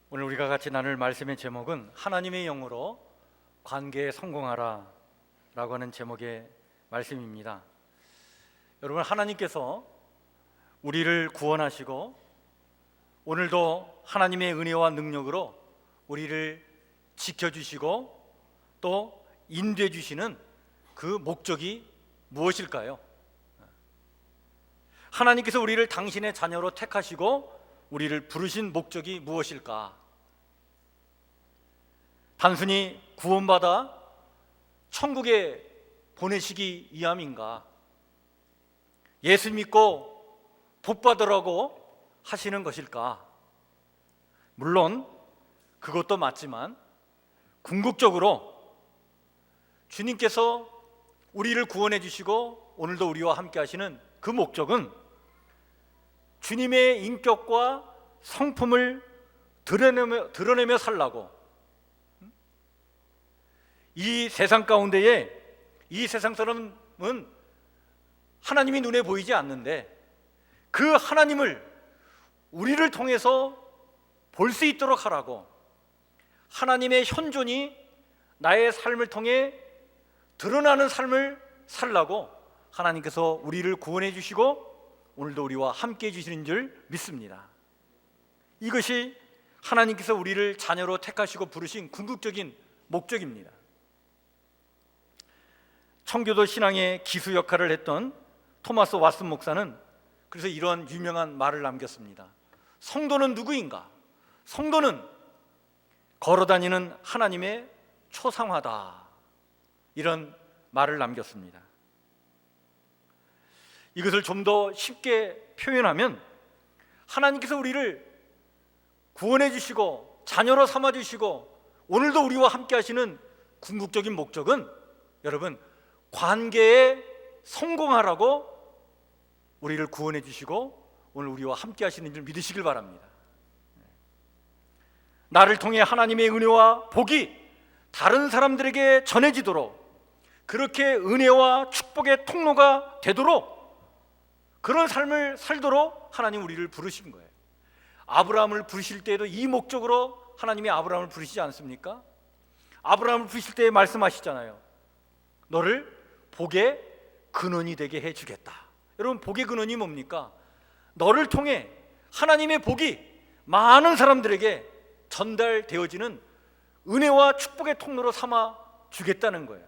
오늘 우리가 같이 나눌 말씀의 제목은 하나님의 영으로 관계에 성공하라 라고 하는 제목의 말씀입니다. 여러분, 하나님께서 우리를 구원하시고 오늘도 하나님의 은혜와 능력으로 우리를 지켜주시고 또 인도해 주시는 그 목적이 무엇일까요? 하나님께서 우리를 당신의 자녀로 택하시고 우리를 부르신 목적이 무엇일까? 단순히 구원받아 천국에 보내시기 위함인가? 예수 믿고 복 받으라고 하시는 것일까? 물론 그것도 맞지만 궁극적으로 주님께서 우리를 구원해 주시고 오늘도 우리와 함께 하시는 그 목적은 주님의 인격과 성품을 드러내며 살라고, 이 세상 가운데에 이 세상 사람은 하나님이 눈에 보이지 않는데 그 하나님을 우리를 통해서 볼 수 있도록 하라고, 하나님의 현존이 나의 삶을 통해 드러나는 삶을 살라고 하나님께서 우리를 구원해 주시고 오늘도 우리와 함께 해주시는 줄 믿습니다. 이것이 하나님께서 우리를 자녀로 택하시고 부르신 궁극적인 목적입니다. 청교도 신앙의 기수 역할을 했던 토마스 왓슨 목사는 그래서 이런 유명한 말을 남겼습니다. 성도는 누구인가? 성도는 걸어다니는 하나님의 초상화다. 이런 말을 남겼습니다. 이것을 좀 더 쉽게 표현하면 하나님께서 우리를 구원해 주시고 자녀로 삼아 주시고 오늘도 우리와 함께 하시는 궁극적인 목적은 여러분, 관계에 성공하라고 우리를 구원해 주시고 오늘 우리와 함께 하시는 줄 믿으시길 바랍니다. 나를 통해 하나님의 은혜와 복이 다른 사람들에게 전해지도록, 그렇게 은혜와 축복의 통로가 되도록 그런 삶을 살도록 하나님 우리를 부르신 거예요. 아브라함을 부르실 때에도 이 목적으로 하나님이 아브라함을 부르시지 않습니까? 아브라함을 부르실 때 말씀하시잖아요. 너를 복의 근원이 되게 해주겠다. 여러분, 복의 근원이 뭡니까? 너를 통해 하나님의 복이 많은 사람들에게 전달되어지는 은혜와 축복의 통로로 삼아 주겠다는 거예요.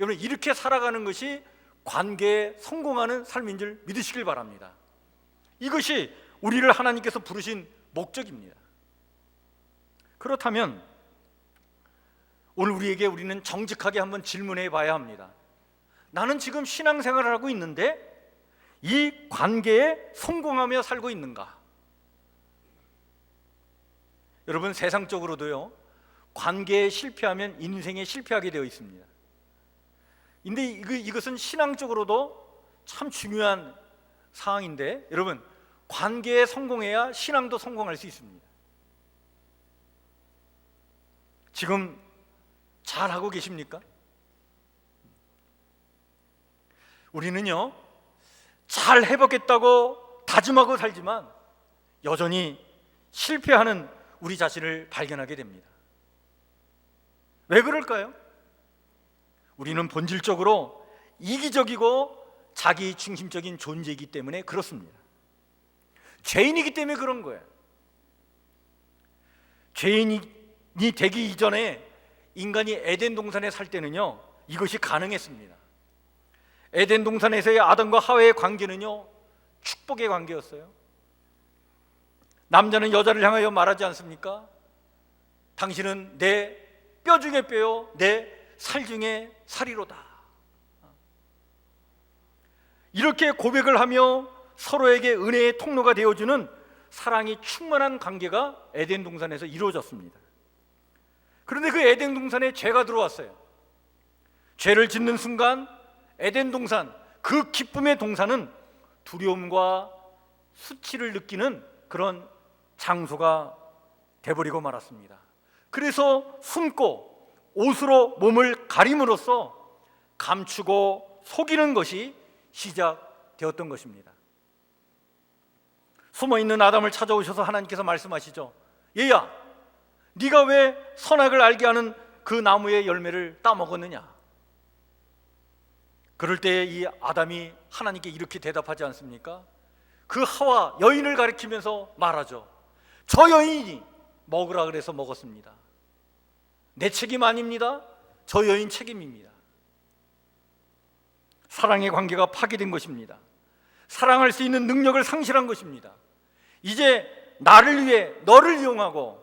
여러분, 이렇게 살아가는 것이 관계에 성공하는 삶인 줄 믿으시길 바랍니다. 이것이 우리를 하나님께서 부르신 목적입니다. 그렇다면 오늘 우리는 정직하게 한번 질문해 봐야 합니다. 나는 지금 신앙생활을 하고 있는데 이 관계에 성공하며 살고 있는가? 여러분, 세상적으로도요, 관계에 실패하면 인생에 실패하게 되어 있습니다. 근데 이것은 신앙적으로도 참 중요한 사항인데, 여러분, 관계에 성공해야 신앙도 성공할 수 있습니다. 지금 잘 하고 계십니까? 우리는요, 잘 해보겠다고 다짐하고 살지만 여전히 실패하는 우리 자신을 발견하게 됩니다. 왜 그럴까요? 우리는 본질적으로 이기적이고 자기 중심적인 존재이기 때문에 그렇습니다. 죄인이기 때문에 그런 거예요. 죄인이 되기 이전에 인간이 에덴 동산에 살 때는요, 이것이 가능했습니다. 에덴 동산에서의 아담과 하와의 관계는요, 축복의 관계였어요. 남자는 여자를 향하여 말하지 않습니까? 당신은 내 뼈 중에 뼈요, 내 살 중에 살이로다. 이렇게 고백을 하며 서로에게 은혜의 통로가 되어주는 사랑이 충만한 관계가 에덴 동산에서 이루어졌습니다. 그런데 그 에덴 동산에 죄가 들어왔어요. 죄를 짓는 순간 에덴 동산, 그 기쁨의 동산은 두려움과 수치를 느끼는 그런 장소가 돼버리고 말았습니다. 그래서 숨고 옷으로 몸을 가림으로써 감추고 속이는 것이 시작되었던 것입니다. 숨어있는 아담을 찾아오셔서 하나님께서 말씀하시죠. 얘야, 네가 왜 선악을 알게 하는 그 나무의 열매를 따먹었느냐? 그럴 때 이 아담이 하나님께 이렇게 대답하지 않습니까? 그 하와 여인을 가리키면서 말하죠. 저 여인이 먹으라 그래서 먹었습니다. 내 책임 아닙니다. 저 여인 책임입니다. 사랑의 관계가 파괴된 것입니다. 사랑할 수 있는 능력을 상실한 것입니다. 이제 나를 위해 너를 이용하고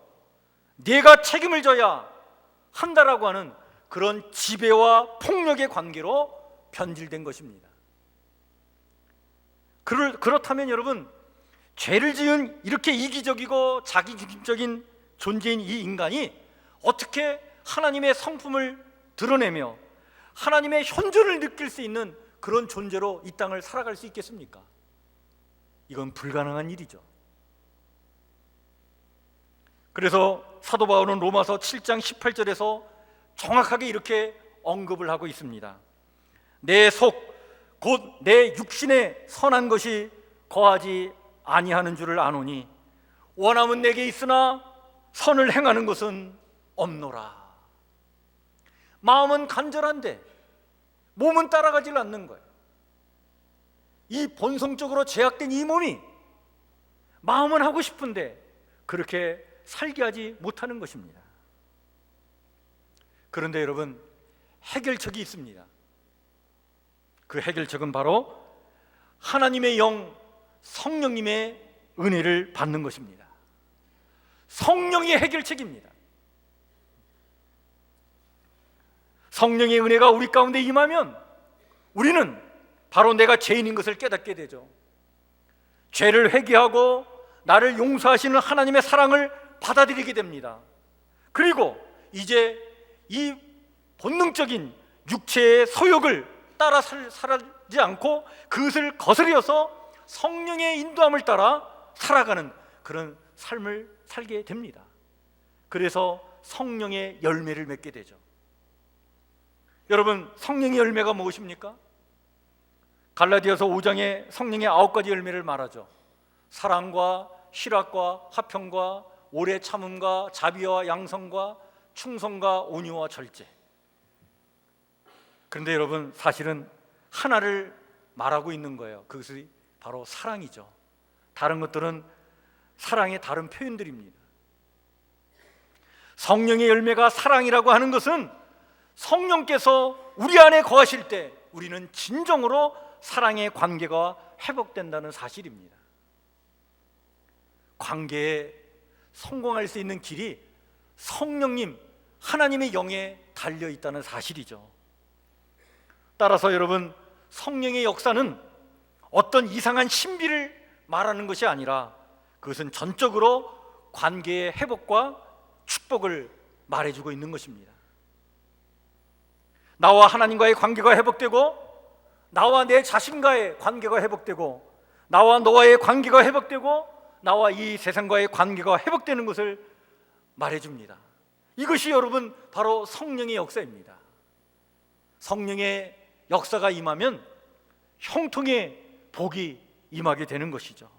네가 책임을 져야 한다라고 하는 그런 지배와 폭력의 관계로 변질된 것입니다. 그렇다면 여러분, 죄를 지은 이렇게 이기적이고 자기중심적인 존재인 이 인간이 어떻게 하나님의 성품을 드러내며 하나님의 현존을 느낄 수 있는 그런 존재로 이 땅을 살아갈 수 있겠습니까? 이건 불가능한 일이죠. 그래서 사도 바울은 로마서 7장 18절에서 정확하게 이렇게 언급을 하고 있습니다. 내 속 곧 내 육신에 선한 것이 거하지 아니하는 줄을 아노니 원함은 내게 있으나 선을 행하는 것은 없노라. 마음은 간절한데 몸은 따라가질 않는 거예요. 이 본성적으로 제약된 이 몸이 마음은 하고 싶은데 그렇게 살게 하지 못하는 것입니다. 그런데 여러분, 해결책이 있습니다. 그 해결책은 바로 하나님의 영, 성령님의 은혜를 받는 것입니다. 성령이 해결책입니다. 성령의 은혜가 우리 가운데 임하면 우리는 바로 내가 죄인인 것을 깨닫게 되죠. 죄를 회개하고 나를 용서하시는 하나님의 사랑을 받아들이게 됩니다. 그리고 이제 이 본능적인 육체의 소욕을 따라 살지 않고 그것을 거스려서 성령의 인도함을 따라 살아가는 그런 삶을 살게 됩니다. 그래서 성령의 열매를 맺게 되죠. 여러분, 성령의 열매가 무엇입니까? 갈라디아서 5장에 성령의 9가지 열매를 말하죠. 사랑과 희락과 화평과 오래 참음과 자비와 양성과 충성과 온유와 절제. 그런데 여러분, 사실은 하나를 말하고 있는 거예요. 그것이 바로 사랑이죠. 다른 것들은 사랑의 다른 표현들입니다. 성령의 열매가 사랑이라고 하는 것은 성령께서 우리 안에 거하실 때 우리는 진정으로 사랑의 관계가 회복된다는 사실입니다. 관계에 성공할 수 있는 길이 성령님, 하나님의 영에 달려 있다는 사실이죠. 따라서 여러분, 성령의 역사는 어떤 이상한 신비를 말하는 것이 아니라 그것은 전적으로 관계의 회복과 축복을 말해주고 있는 것입니다. 나와 하나님과의 관계가 회복되고 나와 내 자신과의 관계가 회복되고 나와 너와의 관계가 회복되고 나와 이 세상과의 관계가 회복되는 것을 말해줍니다. 이것이 여러분 바로 성령의 역사입니다. 성령의 역사가 임하면 형통의 복이 임하게 되는 것이죠.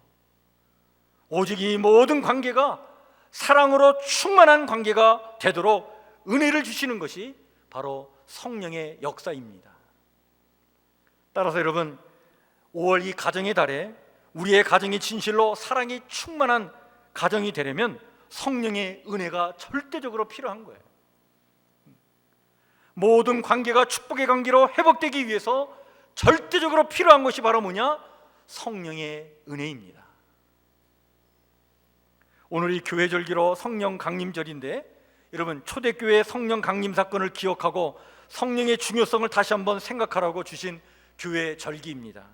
오직 이 모든 관계가 사랑으로 충만한 관계가 되도록 은혜를 주시는 것이 바로 성령의 역사입니다. 따라서 여러분, 5월 이 가정의 달에 우리의 가정이 진실로 사랑이 충만한 가정이 되려면 성령의 은혜가 절대적으로 필요한 거예요. 모든 관계가 축복의 관계로 회복되기 위해서 절대적으로 필요한 것이 바로 뭐냐? 성령의 은혜입니다. 오늘이 교회절기로 성령 강림절인데 여러분, 초대교회 성령 강림 사건을 기억하고 성령의 중요성을 다시 한번 생각하라고 주신 교회 절기입니다.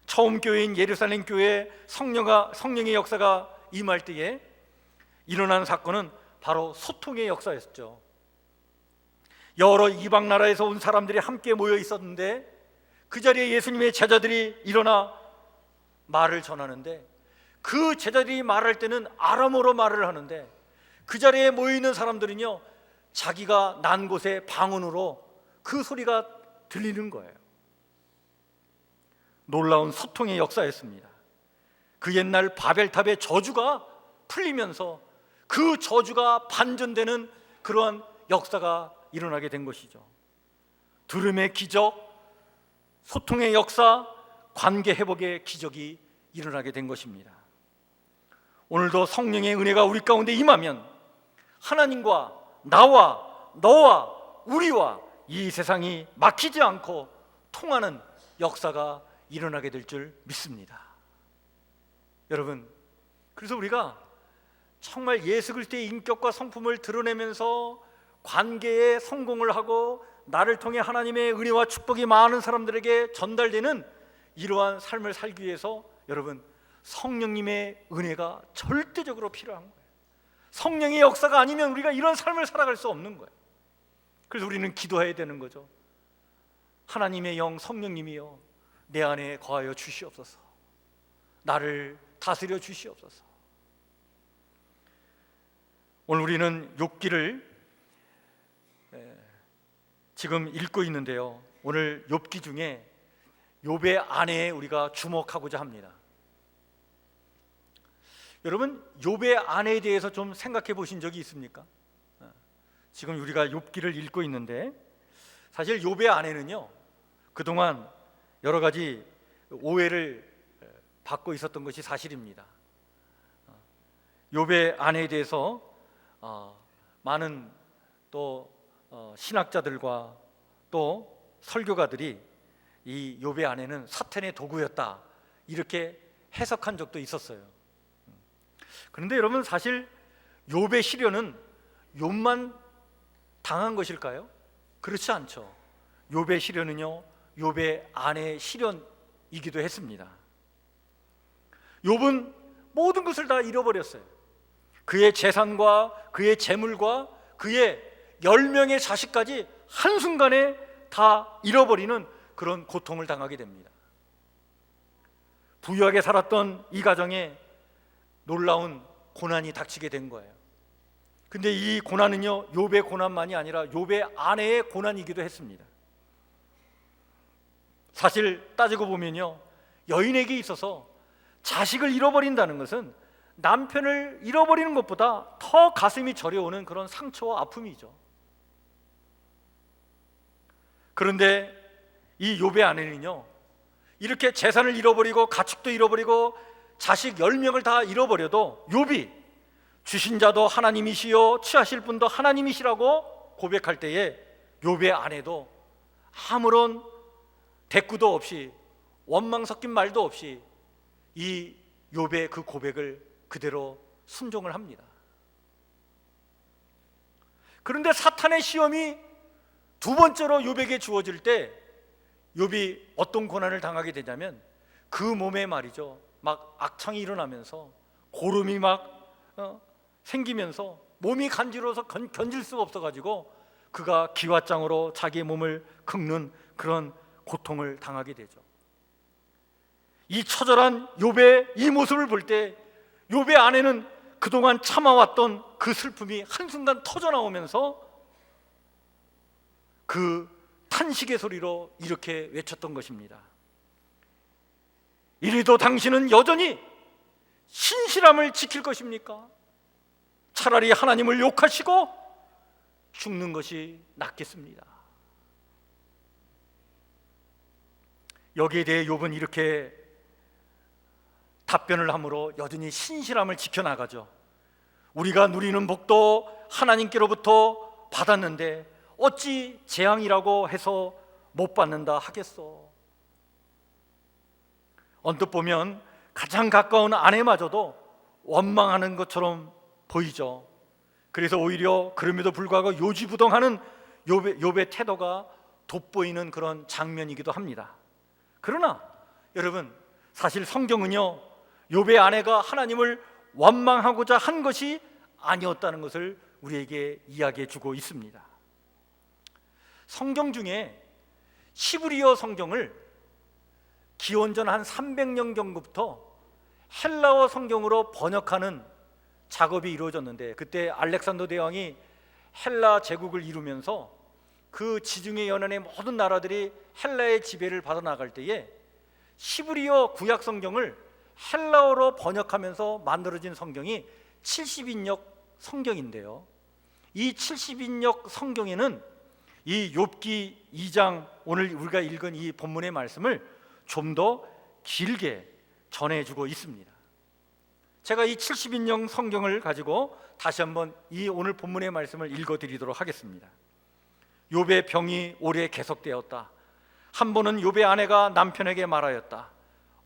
처음 교회인 예루살렘 교회에 성령의 역사가 임할 때에 일어난 사건은 바로 소통의 역사였죠. 여러 이방 나라에서 온 사람들이 함께 모여 있었는데 그 자리에 예수님의 제자들이 일어나 말을 전하는데 그 제자들이 말할 때는 아람어로 말을 하는데 그 자리에 모여 있는 사람들은요, 자기가 난 곳의 방언으로 그 소리가 들리는 거예요. 놀라운 소통의 역사였습니다. 그 옛날 바벨탑의 저주가 풀리면서 그 저주가 반전되는 그러한 역사가 일어나게 된 것이죠. 들음의 기적, 소통의 역사, 관계 회복의 기적이 일어나게 된 것입니다. 오늘도 성령의 은혜가 우리 가운데 임하면 하나님과 나와 너와 우리와 이 세상이 막히지 않고 통하는 역사가 일어나게 될 줄 믿습니다. 여러분, 그래서 우리가 정말 예수 그리스도의 인격과 성품을 드러내면서 관계에 성공을 하고 나를 통해 하나님의 은혜와 축복이 많은 사람들에게 전달되는 이러한 삶을 살기 위해서 여러분, 성령님의 은혜가 절대적으로 필요한 거예요. 성령의 역사가 아니면 우리가 이런 삶을 살아갈 수 없는 거예요. 그래서 우리는 기도해야 되는 거죠. 하나님의 영 성령님이여 내 안에 거하여 주시옵소서. 나를 다스려 주시옵소서. 오늘 우리는 욥기를 지금 읽고 있는데요, 오늘 욥기 중에 욥의 아내에 우리가 주목하고자 합니다. 여러분, 욥의 아내에 대해서 좀 생각해 보신 적이 있습니까? 지금 우리가 욥기를 읽고 있는데 사실 욥의 아내는요, 그동안 여러 가지 오해를 받고 있었던 것이 사실입니다. 욥의 아내에 대해서 많은 또 신학자들과 또 설교가들이 이 욥의 아내는 사탄의 도구였다 이렇게 해석한 적도 있었어요. 그런데 여러분, 사실 욥의 시련은 욥만 당한 것일까요? 그렇지 않죠. 욥의 시련은요, 욥의 아내의 시련이기도 했습니다. 욥은 모든 것을 다 잃어버렸어요. 그의 재산과 그의 재물과 그의 10명의 자식까지 한순간에 다 잃어버리는 그런 고통을 당하게 됩니다. 부유하게 살았던 이 가정에 놀라운 고난이 닥치게 된 거예요. 근데 이 고난은요, 욥의 고난만이 아니라 욥의 아내의 고난이기도 했습니다. 사실 따지고 보면요, 여인에게 있어서 자식을 잃어버린다는 것은 남편을 잃어버리는 것보다 더 가슴이 저려오는 그런 상처와 아픔이죠. 그런데 이 욥의 아내는요, 이렇게 재산을 잃어버리고 가축도 잃어버리고 자식 10명을 다 잃어버려도 욥이 주신 자도 하나님이시요 취하실 분도 하나님이시라고 고백할 때에 욥의 아내도 아무런 대꾸도 없이 원망 섞인 말도 없이 이 욥의 그 고백을 그대로 순종을 합니다. 그런데 사탄의 시험이 두 번째로 욥에게 주어질 때 욥이 어떤 고난을 당하게 되냐면 그 몸에 말이죠, 막 악창이 일어나면서 고름이 막 생기면서 몸이 간지러워서 견딜 수가 없어가지고 그가 기왓장으로 자기의 몸을 긁는 그런 고통을 당하게 되죠. 이 처절한 욥의 이 모습을 볼 때 욥의 아내는 그동안 참아왔던 그 슬픔이 한순간 터져나오면서 그 탄식의 소리로 이렇게 외쳤던 것입니다. 이래도 당신은 여전히 신실함을 지킬 것입니까? 차라리 하나님을 욕하시고 죽는 것이 낫겠습니다. 여기에 대해 욥은 이렇게 답변을 함으로 여전히 신실함을 지켜나가죠. 우리가 누리는 복도 하나님께로부터 받았는데 어찌 재앙이라고 해서 못 받는다 하겠소. 언뜻 보면 가장 가까운 아내마저도 원망하는 것처럼 보이죠. 그래서 오히려 그럼에도 불구하고 요지부동하는 욥의 태도가 돋보이는 그런 장면이기도 합니다. 그러나 여러분, 사실 성경은요, 욥의 아내가 하나님을 원망하고자 한 것이 아니었다는 것을 우리에게 이야기해 주고 있습니다. 성경 중에 히브리어 성경을 기원전 한 300년 경부터 헬라어 성경으로 번역하는 작업이 이루어졌는데, 그때 알렉산더 대왕이 헬라 제국을 이루면서 그 지중해 연안의 모든 나라들이 헬라의 지배를 받아 나갈 때에 히브리어 구약 성경을 헬라어로 번역하면서 만들어진 성경이 70인역 성경인데요, 이 70인역 성경에는 이 욥기 2장, 오늘 우리가 읽은 이 본문의 말씀을 좀 더 길게 전해주고 있습니다. 제가 이 70인역 성경을 가지고 다시 한번 이 오늘 본문의 말씀을 읽어드리도록 하겠습니다. 욥의 병이 오래 계속되었다. 한 번은 욥의 아내가 남편에게 말하였다.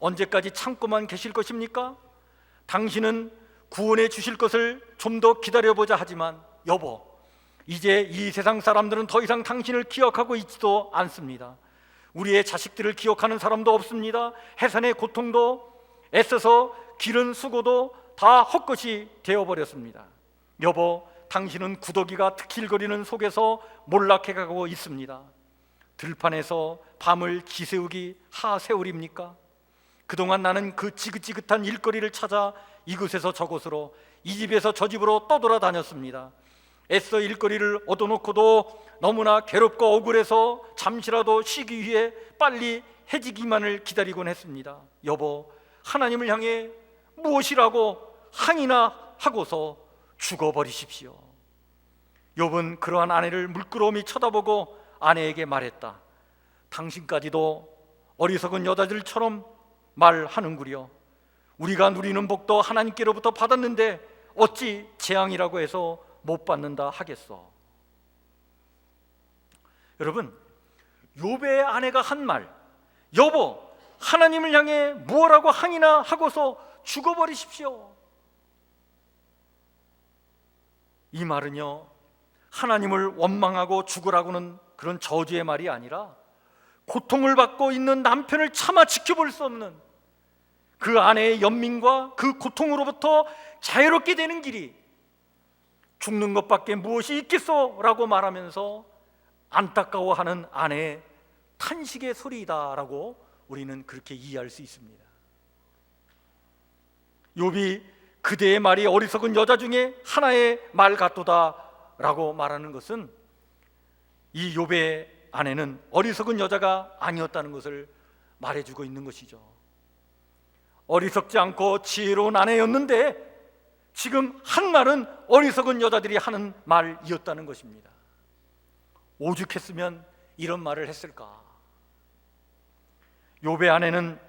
언제까지 참고만 계실 것입니까? 당신은 구원해 주실 것을 좀 더 기다려보자 하지만 여보, 이제 이 세상 사람들은 더 이상 당신을 기억하고 있지도 않습니다. 우리의 자식들을 기억하는 사람도 없습니다. 해산의 고통도 애써서 기른 수고도 다 헛것이 되어버렸습니다. 여보, 당신은 구더기가 트킬거리는 속에서 몰락해가고 있습니다. 들판에서 밤을 지새우기 하세월입니까? 그동안 나는 그 지긋지긋한 일거리를 찾아 이곳에서 저곳으로, 이 집에서 저 집으로 떠돌아다녔습니다. 애써 일거리를 얻어놓고도 너무나 괴롭고 억울해서 잠시라도 쉬기 위해 빨리 해지기만을 기다리곤 했습니다. 여보, 하나님을 향해 무엇이라고 항의나 하고서 죽어버리십시오. 욥은 그러한 아내를 물끄러미 쳐다보고 아내에게 말했다. 당신까지도 어리석은 여자들처럼 말하는구려. 우리가 누리는 복도 하나님께로부터 받았는데 어찌 재앙이라고 해서 못 받는다 하겠어. 여러분, 욥의 아내가 한 말, 여보, 하나님을 향해 무엇라고 항의나 하고서 죽어버리십시오. 이 말은요, 하나님을 원망하고 죽으라고는 그런 저주의 말이 아니라 고통을 받고 있는 남편을 차마 지켜볼 수 없는 그 아내의 연민과 그 고통으로부터 자유롭게 되는 길이 죽는 것밖에 무엇이 있겠소? 라고 말하면서 안타까워하는 아내의 탄식의 소리이다라고 우리는 그렇게 이해할 수 있습니다. 욥이 그대의 말이 어리석은 여자 중에 하나의 말 같도다라고 말하는 것은 이 욥의 아내는 어리석은 여자가 아니었다는 것을 말해주고 있는 것이죠. 어리석지 않고 지혜로운 아내였는데 지금 한 말은 어리석은 여자들이 하는 말이었다는 것입니다. 오죽했으면 이런 말을 했을까? 욥의 아내는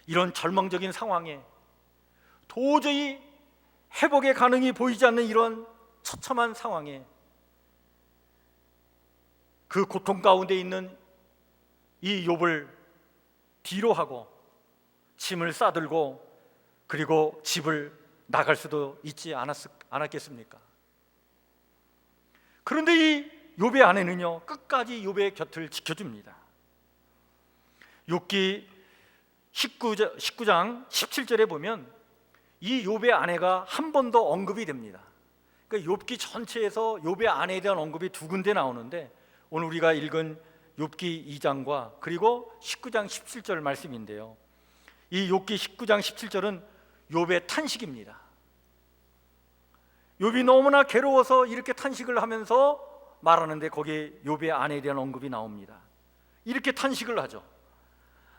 이런 절망적인 상황에 도저히 회복의 가능이 보이지 않는 이런 처참한 상황에 그 고통 가운데 있는 이 욥을 뒤로 하고 짐을 싸들고 그리고 집을 나갈 수도 있지 않았겠습니까? 그런데 이 욥의 아내는요, 끝까지 욥의 곁을 지켜줍니다. 욥기 19장 17절에 보면 이 욥의 아내가 한 번 더 언급이 됩니다. 그러니까 욥기 전체에서 욥의 아내에 대한 언급이 두 군데 나오는데 오늘 우리가 읽은 욥기 2장과 그리고 19장 17절 말씀인데요, 이 욥기 19장 17절은 욥의 탄식입니다. 욥이 너무나 괴로워서 이렇게 탄식을 하면서 말하는데 거기에 욥의 아내에 대한 언급이 나옵니다. 이렇게 탄식을 하죠.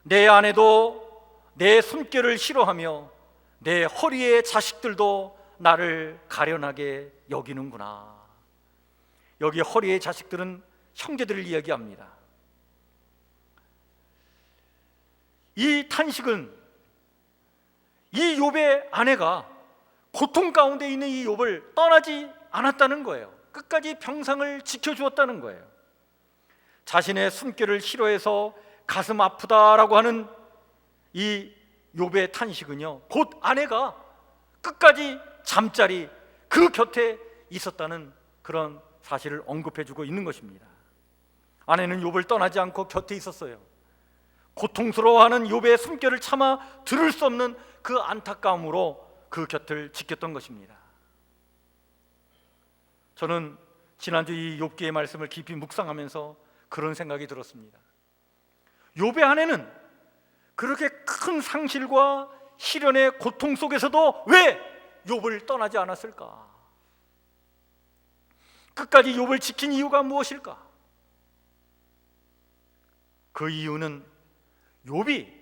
내 아내도 내 손길을 싫어하며 내 허리의 자식들도 나를 가련하게 여기는구나. 여기 허리의 자식들은 형제들을 이야기합니다. 이 탄식은 이 욥의 아내가 고통 가운데 있는 이 욥을 떠나지 않았다는 거예요. 끝까지 평상을 지켜주었다는 거예요. 자신의 숨결을 싫어해서 가슴 아프다라고 하는 이 욥의 탄식은요, 곧 아내가 끝까지 잠자리 그 곁에 있었다는 그런 사실을 언급해주고 있는 것입니다. 아내는 욥을 떠나지 않고 곁에 있었어요. 고통스러워하는 욥의 숨결을 참아 들을 수 없는 그 안타까움으로 그 곁을 지켰던 것입니다. 저는 지난주 이 욥기의 말씀을 깊이 묵상하면서 그런 생각이 들었습니다. 욥의 아내는 그렇게 큰 상실과 시련의 고통 속에서도 왜 욥을 떠나지 않았을까? 끝까지 욥을 지킨 이유가 무엇일까? 그 이유는 욥이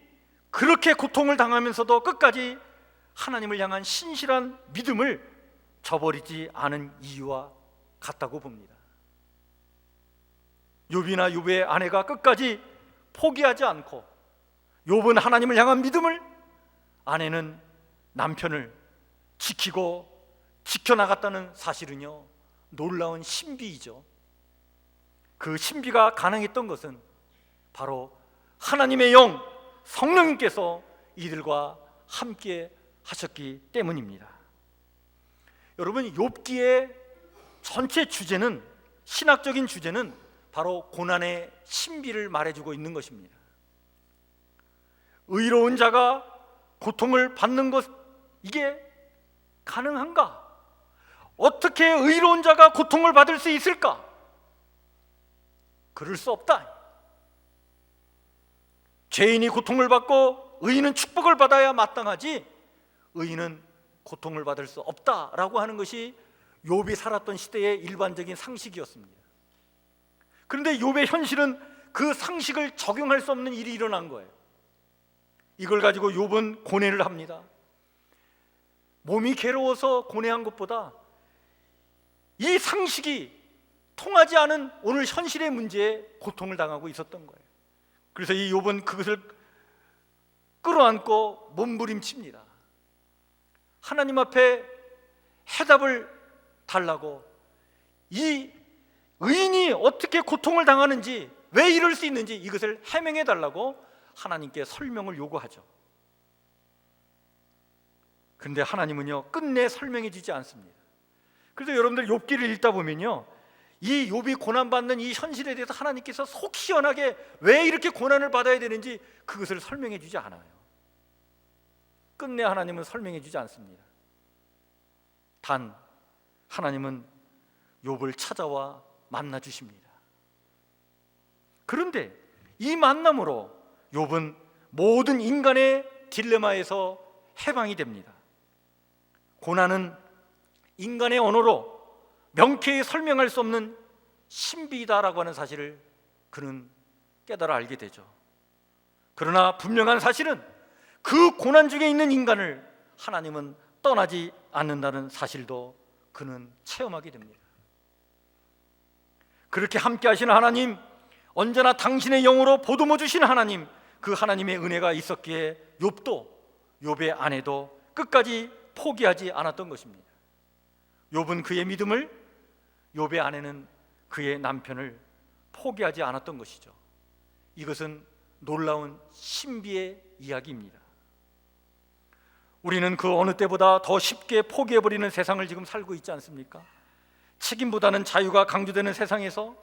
그렇게 고통을 당하면서도 끝까지 하나님을 향한 신실한 믿음을 저버리지 않은 이유와 같다고 봅니다. 욥이나 욥의 아내가 끝까지 포기하지 않고 욥은 하나님을 향한 믿음을, 아내는 남편을 지키고 지켜나갔다는 사실은요, 놀라운 신비이죠. 그 신비가 가능했던 것은 바로 하나님의 영 성령님께서 이들과 함께 하셨기 때문입니다. 여러분, 욥기의 전체 주제는, 신학적인 주제는 바로 고난의 신비를 말해주고 있는 것입니다. 의로운 자가 고통을 받는 것, 이게 가능한가? 어떻게 의로운 자가 고통을 받을 수 있을까? 그럴 수 없다. 죄인이 고통을 받고 의인은 축복을 받아야 마땅하지, 의인은 고통을 받을 수 없다라고 하는 것이 욥이 살았던 시대의 일반적인 상식이었습니다. 그런데 욥의 현실은 그 상식을 적용할 수 없는 일이 일어난 거예요. 이걸 가지고 욥은 고뇌를 합니다. 몸이 괴로워서 고뇌한 것보다 이 상식이 통하지 않은 오늘 현실의 문제에 고통을 당하고 있었던 거예요. 그래서 이 욥은 그것을 끌어안고 몸부림칩니다. 하나님 앞에 해답을 달라고, 이 의인이 어떻게 고통을 당하는지, 왜 이럴 수 있는지 이것을 해명해 달라고 하나님께 설명을 요구하죠. 그런데 하나님은요, 끝내 설명해 주지 않습니다. 그래서 여러분들 욥기를 읽다 보면요, 이 욥이 고난받는 이 현실에 대해서 하나님께서 속 시원하게 왜 이렇게 고난을 받아야 되는지 그것을 설명해 주지 않아요. 끝내 하나님은 설명해 주지 않습니다. 단 하나님은 욥을 찾아와 만나 주십니다. 그런데 이 만남으로 욥은 모든 인간의 딜레마에서 해방이 됩니다. 고난은 인간의 언어로 명쾌히 설명할 수 없는 신비이다라고 하는 사실을 그는 깨달아 알게 되죠. 그러나 분명한 사실은 그 고난 중에 있는 인간을 하나님은 떠나지 않는다는 사실도 그는 체험하게 됩니다. 그렇게 함께 하시는 하나님, 언제나 당신의 영으로 보듬어 주신 하나님, 그 하나님의 은혜가 있었기에 욥도, 욥의 아내도 끝까지 포기하지 않았던 것입니다. 욥은 그의 믿음을, 욥의 아내는 그의 남편을 포기하지 않았던 것이죠. 이것은 놀라운 신비의 이야기입니다. 우리는 그 어느 때보다 더 쉽게 포기해버리는 세상을 지금 살고 있지 않습니까? 책임보다는 자유가 강조되는 세상에서,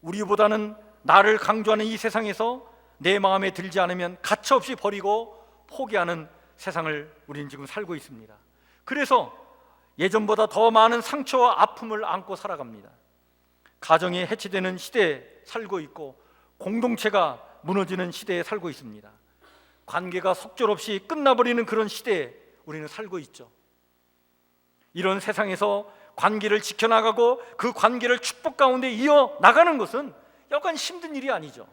우리보다는 나를 강조하는 이 세상에서 내 마음에 들지 않으면 가차없이 버리고 포기하는 세상을 우리는 지금 살고 있습니다. 그래서 예전보다 더 많은 상처와 아픔을 안고 살아갑니다. 가정이 해체되는 시대에 살고 있고, 공동체가 무너지는 시대에 살고 있습니다. 관계가 속절없이 끝나버리는 그런 시대에 우리는 살고 있죠. 이런 세상에서 관계를 지켜나가고 그 관계를 축복 가운데 이어나가는 것은 약간 힘든 일이 아니죠.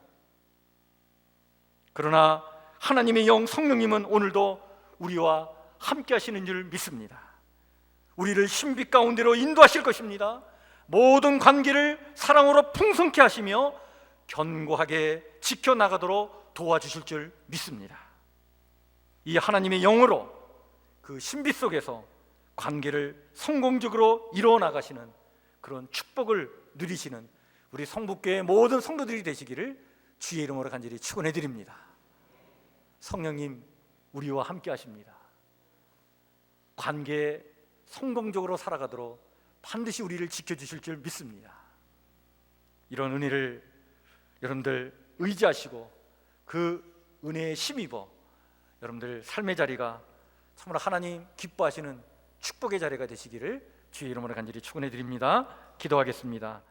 그러나 하나님의 영 성령님은 오늘도 우리와 함께 하시는 줄 믿습니다. 우리를 신비 가운데로 인도하실 것입니다. 모든 관계를 사랑으로 풍성케 하시며 견고하게 지켜나가도록 도와주실 줄 믿습니다. 이 하나님의 영으로 그 신비 속에서 관계를 성공적으로 이루어 나가시는 그런 축복을 누리시는 우리 성북교회 모든 성도들이 되시기를 주의 이름으로 간절히 축원해 드립니다. 성령님, 우리와 함께 하십니다. 관계에 성공적으로 살아가도록 반드시 우리를 지켜주실 줄 믿습니다. 이런 은혜를 여러분들 의지하시고 그 은혜에 힘입어 여러분들 삶의 자리가 참으로 하나님 기뻐하시는 축복의 자리가 되시기를 주의 이름으로 간절히 축원해 드립니다. 기도하겠습니다.